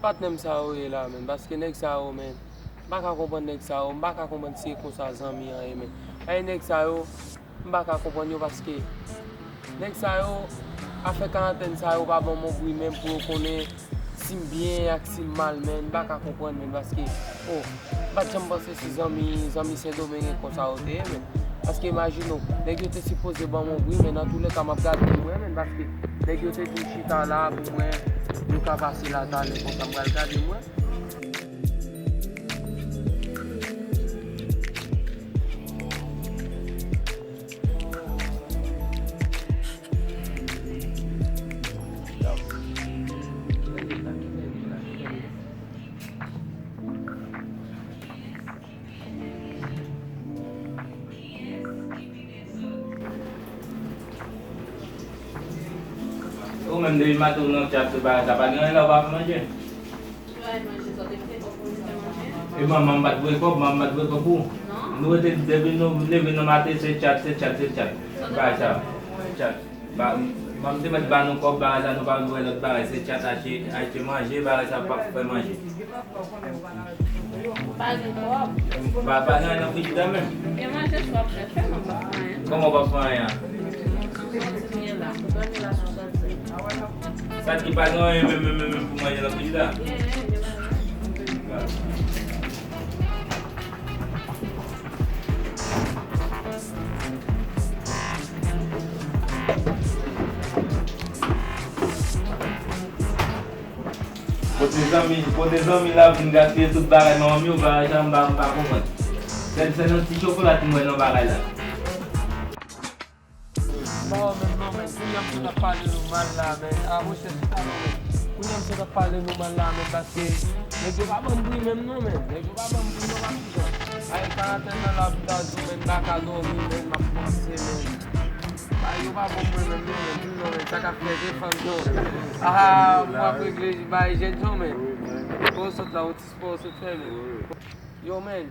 Patnem sa ou là men, parce que nèg sa ou men, pas ka comprendre nèg sa ou, pas ka comprendre si comme ça zanmi an men. Ay nèg sa ou, pas ka comprendre yo parce que nèg sa ou a fait quarantaine sa ou pas bon mon bruit même pour connaître si bien ak si mal men, pas ka comprendre men parce que oh, pas jamais penser si zanmi Saint-Domingue comme ça ou men. Parce que imagine, nèg yo te supposé bon mon bruit mais dans tous les cas m'a garder moi men parce que nèg yo te dit chita là pour moi. Yo ka pase la tale kon sa mwen gade mwen. Ou même depuis matin, on a fait pas de là, on va manger. Et maman m'a dit quoi, maman m'a dit quoi pour. Nous devons lever nos matins, c'est chat. Bah ça, chat. Bah, maman dit bah nous quoi, bah ça nous pas jouer l'autre bah c'est chat acheter manger, bah ça pas faire manger. Pas de Bah pas dans le frigidaire même. Et moi je suis après faire mon papa. Comment on va faire rien? Ça qui pas non même pour manger dans le frigidaire. Pour des amis là, vous gâtez tout barré, mais mieux, bah, j'aime pas comprendre. C'est un petit chocolat qui m'a dans barré là. Non, mais Kounyam se parle nous mal là, mais ah, moi c'est ça, non, Kounyam se parle nous mal là, mais parce que les gens pas bon bruit même non, mais les gens pas bon bruit non, pas ay quarantaine dans l'hôpital, mais pas qu'à dormir, mais m'a pensé, mais ay yo pas bon bruit même non, mais ça qu'a fait des femmes non. Ah, moi régler, bah j'ai dit mais pour ça là, on sport se fait, yo man.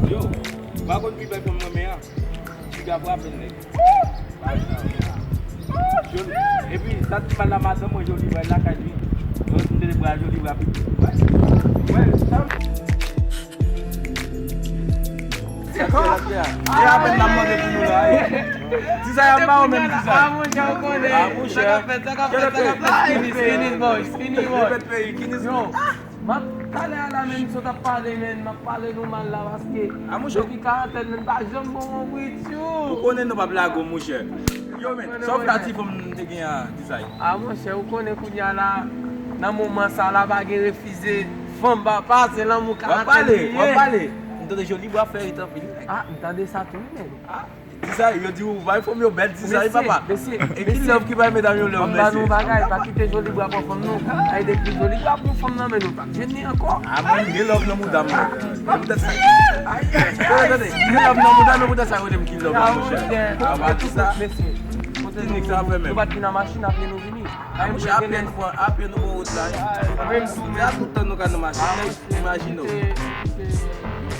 Yo, bakon pi bay pou mwen me a. Ti ga vwa pen nek. Et puis, ça tu parles la madame, moi joli la caille. On te les bras joli va plus. Ouais, ça. Et après la mode pour nous là. Si ça y a pas même ça. Ah mon cher connaît. Ah mon cher. Ça qu'a fait. Skinny boy. Allez à la même chose à parler, m'a parlé nous mal là parce que ah mon cher, depuis quarantaine, pas jamais bon with you. vous connaissez nos pas blague mon cher. Yo men, sauf la ti comme te gagner design. Ah mon cher, vous connaissez Kounya là, dans moment ça là pas refusé, femme pas passer là mon quarantaine. On parler. On te joli bois faire étant fini. Ah, entendez ça tout même. Ah, dis ça, il dit va faut mieux belle, dis ça papa. Et qui love qui va mettre dans le on va nous bagaille pas quitter joli bois pour femme nous. Ay des plus joli bois pour femme mais nous pas. Je n'ai encore. Ah moi il love no mudam. Peut-être ça. Aïe. Attendez, il love no mudam ça on qui love. Ah bah tout ça. Technique ça fait même. On va dans la machine après nous venir. Ah moi j'ai appelé une fois, après nous route là. Même tout ça tout temps nous quand machine. Imagine.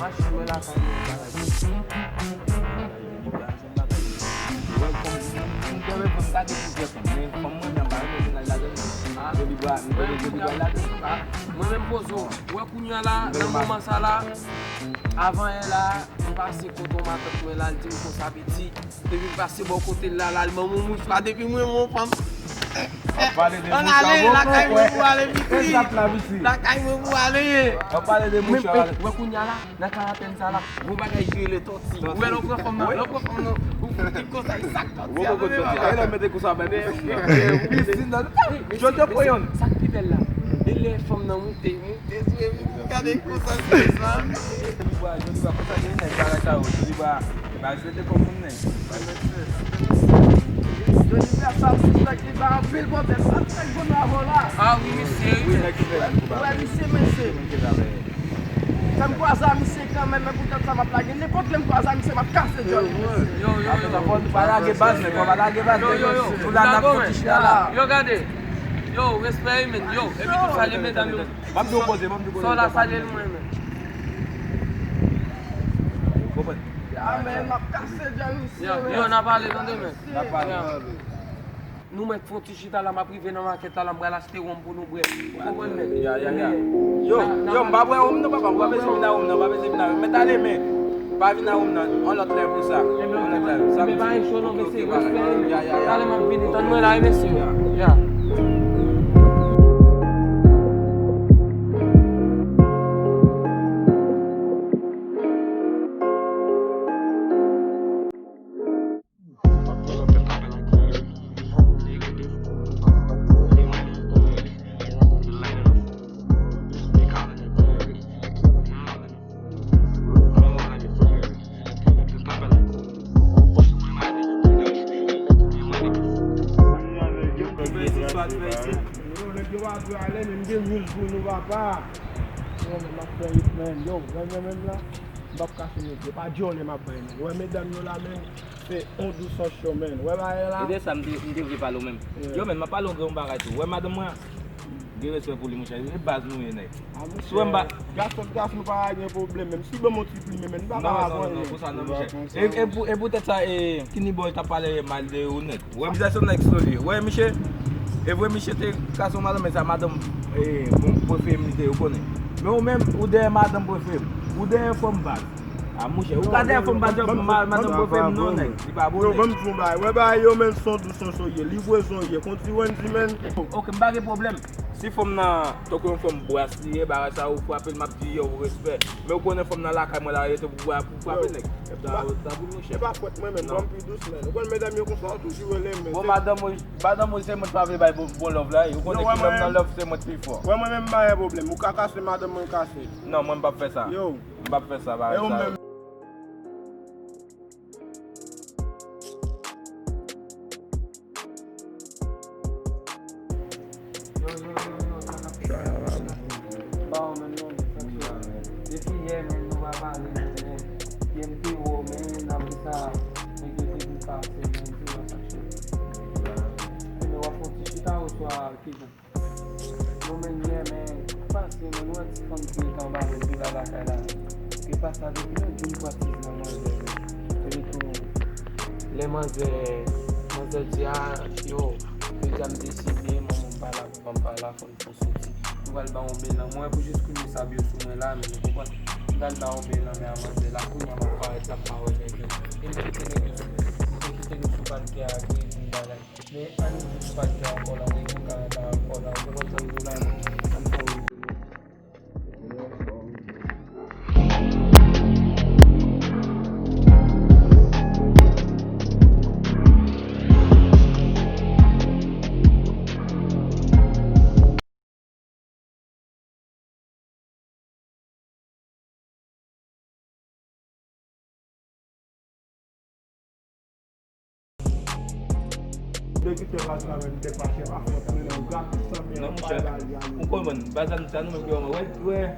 Machine là quand moi-même pose, ouais Kounya là, dans le moment ça là, avant elle là, Pase koton matin mwen la, di mwen konsa biti. Depi pase bon kote la, l'alman moun mouche la, depi mwen moun fam. On ale, la kay mwen pou ale biti. La kay mwen pou ale. On parle de mouche. Mwen kounya la, nan karaten sa la, mwen bagay jwe le toti. Mwen lopre fam nan, ou konsa yi sak toti. Ayo mette kousa bebe. Jote poyon. Sak pi bel la. Ele fam nan moute, kade konsa se sa. Jodi ba konsa gen nek karata ou. Jodi ba respecte comme moun nek. Jodi ba sa ki ba an pil bote, sa ki bon avon la. Ah oui, monsieur. Ouais, monsieur. Comme quoi ça, monsieur, quand même, peut-être ça va plaguer. N'importe quel quoi ça, monsieur, va casser John. Yo. Yo, regardez. Yo, respect, men. Yo, et puis tout ça, les mesdames. Sans la salle, moi-même. Ah, mais m'a cassé John. Yo, on a parlé dans deux mains. Nous mettons font chita là, m'a privé dans la maquette là, m'a acheté rhum pour nous boire. Vous comprenez? Yo, m'a boire rhum non papa, m'a besoin de rhum non, m'a besoin de mais allez mais pas venir rhum non, on l'autre lève pour ça. On l'autre lève. Ça me pas une chose non monsieur, respect. Allez m'a venir, donne-moi là monsieur. Ya. Ouais, mesdames, nous là même, c'est 11 1200 chemin. Ouais, là. Et ça me dit pas le même. Yo même m'a pas long grand bagage tout. Ouais madame moi. J'ai respect pour les mouches. C'est base nous nek. Soit m'a garçon pas de problème même si bon multiplie même pas non pour ça non Michel. Et peut-être ça Kini boy t'a parlé mal de honnête. Ouais mais ça next story. Ouais Michel. Et ouais Michel te casse madame mais ça madame bon préféré vous connaissez. Mais ou même ou de madame préféré. Ou de femme base. Ah mouche, ou gade femme base madame préféré non nek. C'est pas bon. Yo même fond ba. Ouais ba yo même son soye, livraison ye, continue semaine. OK, pas de problème. Si femme na toko une femme boisser ba ça ou frapper m'a dit yo respect. Mais ou connaît femme na la caille moi là pour frapper nek. Ça vous mouche. Pas faute moi même bon plus douce mais. Ou mesdames yo comme ça toujours les mais. Bon madame c'est moi pas veut bon love là. Ou connaît que l'homme dans love c'est moi plus fort. Ouais moi même pas un problème. Ou ka casser madame moi casser. Non, moi pas faire ça. Yo, pas faire ça ba. Depuis hier, nous va parler de PMPO, mais nous avons ça, nous devons passer, nous devons s'acheter. Nous avons fait un petit chita au soir, nous menons hier, mais parce que nous avons fait un petit en bas, nous devons la caille. Et pas ça, depuis nous devons partir dans les mademoiselles disent, yo, nous avons décidé, maman pas là, faut sortir. Nous allons dans le bain, moi pour juste que nous savions sur moi là, mais nous comprenons. Nous allons dans le bain, mais à manger la couille, on va faire la parole. Et nous quittons nous pas qui a agréé une bagaille. Mais à nous pas qui a encore là, nous Canada encore là, nous sommes là, Non, mon cher. On comprend. Bazan, ça nous met ouais.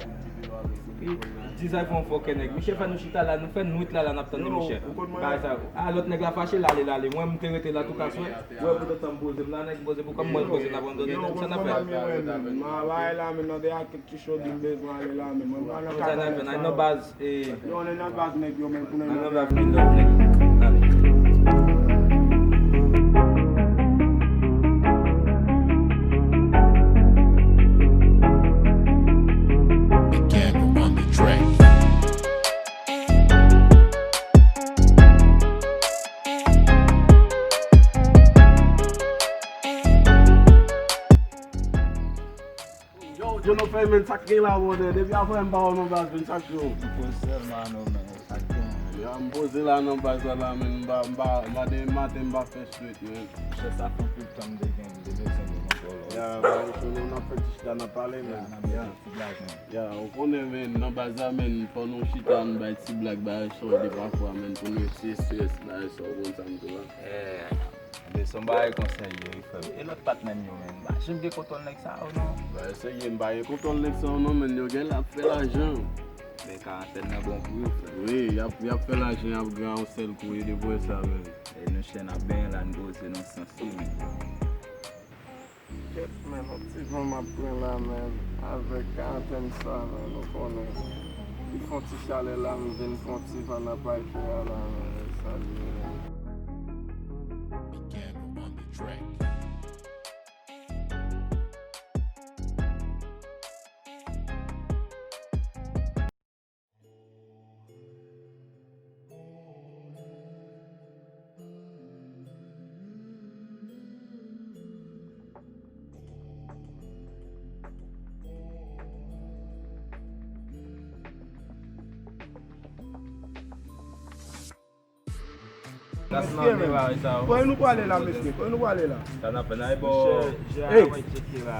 Dis ça font foquer nèg. Michel fait nous chita là, nous fait nuit là n'a attendre Michel. Bah ça. Ah l'autre nèg la fâché là aller. Moi me rester là tout cas ouais. Ouais pour temps poser là nèg poser pour comme moi poser n'a abandonné. Ça n'a fait. Ma va là maintenant il y a quelque chose de besoin aller là mais moi ça n'a fait. On a base et on est dans base nèg yo même pour nous. On a base nèg. boy men sak gen la wode, depi a fè m pa wè nan baz men sak jour. Ya m pose la nan baz la men, mba de maten mba fè street men. Ya, m nan fè chita nan pale men. Ya, ou konen men, nan baz la men, pon nou chita an bay ti black bay so de parfois men, pou nou si stress bay so kon sam to la. De son ba conseiller fèm. E lot patnen yo men. Ba, jem de koton lek sa ou non? Ba, eseye m baye konton lek sa ou non men, yo gen la fè l'ajan. De quarantaine nan bon pou yo fèm. Oui, y ap fè l'ajan, y ap gran sel kou y de boy sa men. E nou chen a ben lan doze nan sensi men. Ket men, an ti kon ap pren la men, avek quarantaine sa men, nou konen. Y fon ti chale la men, ven fon ti van apay fè ya la men, sa li men. Koy nou kwa ale la meske, koy nou kwa ale la. Sa na pe nan e bo...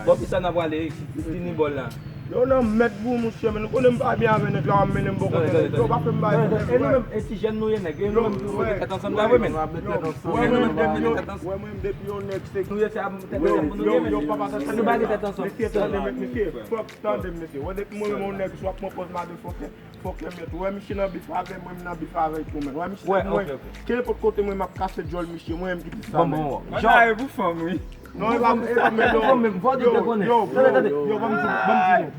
Bo pi sa na wale, fini bol la. Yo nan met bou monsye men, konen mba bien ave nek la wame men mbo kote. Yo ba fe mba E nou men, e si jen nou ye nek, e nou men kat ansam la we men. Wè mwen depi yon nek sek. Nou ye se a tet ansam pou nou ye men. Yo papa sa Nou ba de tet ansam. Mese, fok tande mese. Wè depi mwen nek swap mwen pos ma de fok met. Wè miche nan bifave, mwen nan bifave kou men. Wè miche mwen, kene pot kote mwen map kase jol miche, mwen mkiti sa men. Jan e bou fam oui. Non, yo,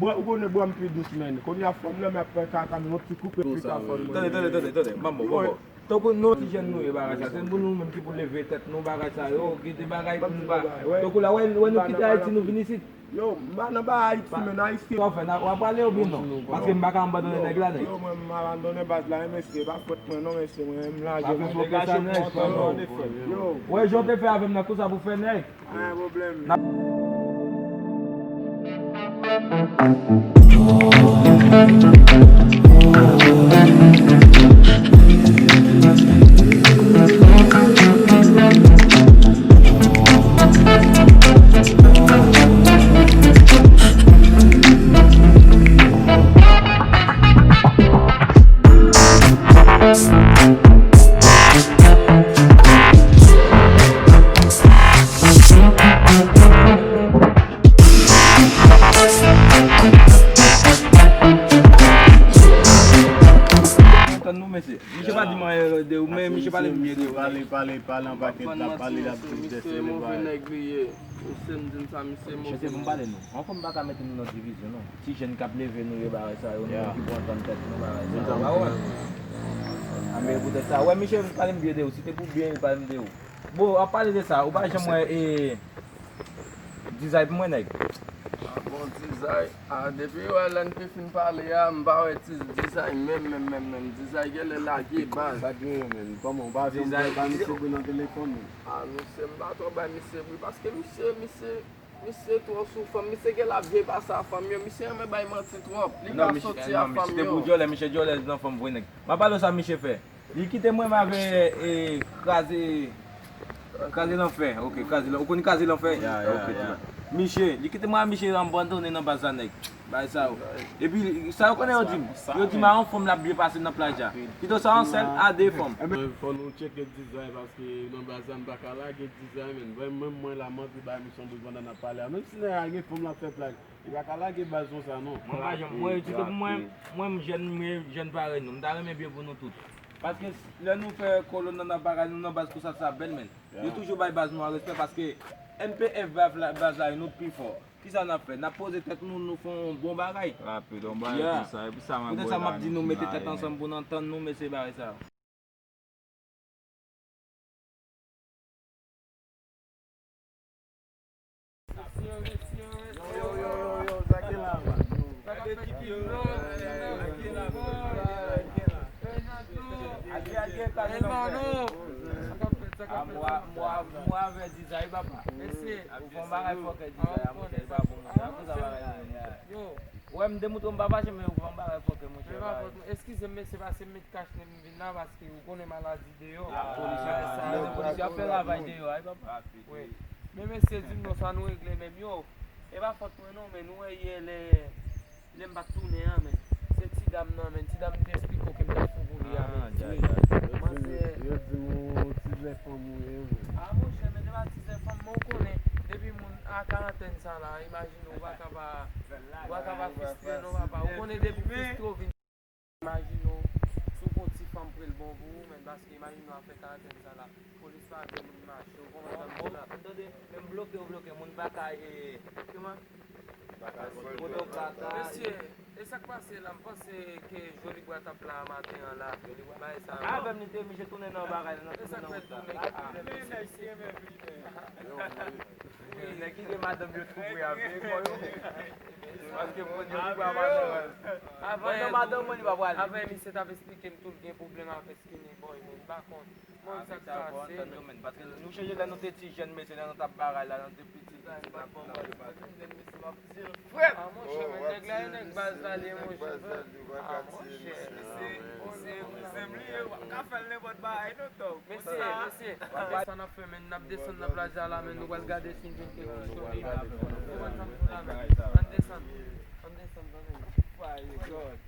ou konen bo mpi dous men. Kon ya fom le me apre kaka mi wot ki koupe pika fon. Tade, mambo. Toko nou ti jen nou e bagay sa. Sen pou nou menm ki pou leve tet nou bagay sa. Yo, gite bagay pou nou ba. Toko la wè nou kite Haiti nou vinisit. Yo, mba nan ba Haiti men, Haiti. Ko fè, wap pale ou bin nou? Paske mbaka mbadone neg la nek. Yo, mwen abandone baz la MSC, bak fote mwen non MSC, mwen mlaje. Yo, Wè jote fè avèm na kousa pou fè nek. an problem. Pale an paket la, pale la pou dese le bay. Chete pou mbale nou. An fòm baka mette nou nan divizyon nou. Si jen kap leve nou ye bare sa, yo nou ki bon tan tet nou bare sa. Ba wè? Ame pou de sa. Wè Miche pale mbiye de ou, si te pou bien pale mbiye ou. Bo, a pale de sa, ou ba jen mwen dizay pou mwen neg? Bon dizay, depi wè lan ki fin pale ya, mba wè ti dizay men, dizay gele la ge baz. Sa ge men, komon, ba jen mwen ba mise pou nan telefon men. Mise mba to ba mise pou, paske mise to sou fam, mise gele la vie ba sa fam yo, mise yame bay manti trop, li ka soti a fam yo. Miche jole nan fam vwe neg. Ma palo sa Miche fe, li kite mwen mave kaze lan fe, ok, ou koni kaze lan fe? Ya. Miche, li kite mwen Miche abandone nan bazan neg. Bay sa ou. E pi, sa ou konen yo di ma an fom la biye pase nan plaja. Kito sa an sel a de fom. Fon nou cheke dizay paske nan bazan baka la ge dizay men. Mwen la manti ba misyon pou vanda nan pale. Mwen si ne a ge fom la fe plaj. Baka la ge bazon sa non. Mwen jen pare nou. Mda reme biye pou nou tout. Paske le nou fe kolon nan apara nou nan baz pou sa bel men. Yo toujou bay baz nou a respect paske MPF baz la yon nou pi for. Ki sa nan fe? Na pose tet nou fon bon bagay. Rapide, on bagay pou sa. E pi sa man Pwede sa map di nou mette tet ansan pou nan tan nou mese bagay sa. Yo, zake la man. Aqui, tá sa Ah, ka fè moi avec dit ça, il va pas. Mese, Ou fon bagay fò que dit ça, moi c'est pas bon. Ça cause ça va. yo, Ouais, me démouton pas fâché mais ou fon bagay fò que moi mè va fòt, eskize mè se pa se mè kache ne mè vin nan paske ou konen maladi de yo. Polisi a fait travail de yo, il va pas. Oui. Mè mè se di nou sa nou regle mèm yo. E va fòt mwen nou men nou e ye le mba toune an men. Se ti dam nan men, ti dam te espliko ke mta fò vou li an men. Yo di mou ti zè fò mou ye men. A mou chè men deva ti zè fòm moun konen. Depi moun a 40 san la, imagine ou wakaba fistre nou wapa. Ou konen depi fistre ou vin. Imagine ou sou kon ti fòm prel bon vou men. Baske imagine ou a fè 40 san la. Polis pa de moun mache. Ou kon wata moun la. Entendez, même bloqué ou bloqué, mon bataille et comment? Monsieur, e sak pase la, mpase ke joli gwa tap la maten an la. Baye sa. Ah, ben nite mi je tourne nan bagay nan E sak tourne pase nan toune route. ke Qui est madame de trouver avec moi? Parce que mon Dieu, il va madame. Avant madame, on va voir. Ave mi se tap explike m tout gen problem avè skini boy men. Bakon, moun sak pase men. Parce que nous cherchons dans notre petit jeune, mais c'est dans notre bagay là, dans notre petit. Ah mon chè men, neg la yon neg baz la li mon chè. Ah mon chè, Mese, desan ap fè men, nap desan na plaja la men, nou wal gade sin jen ke kou choli. An desan, an desan. Fire God.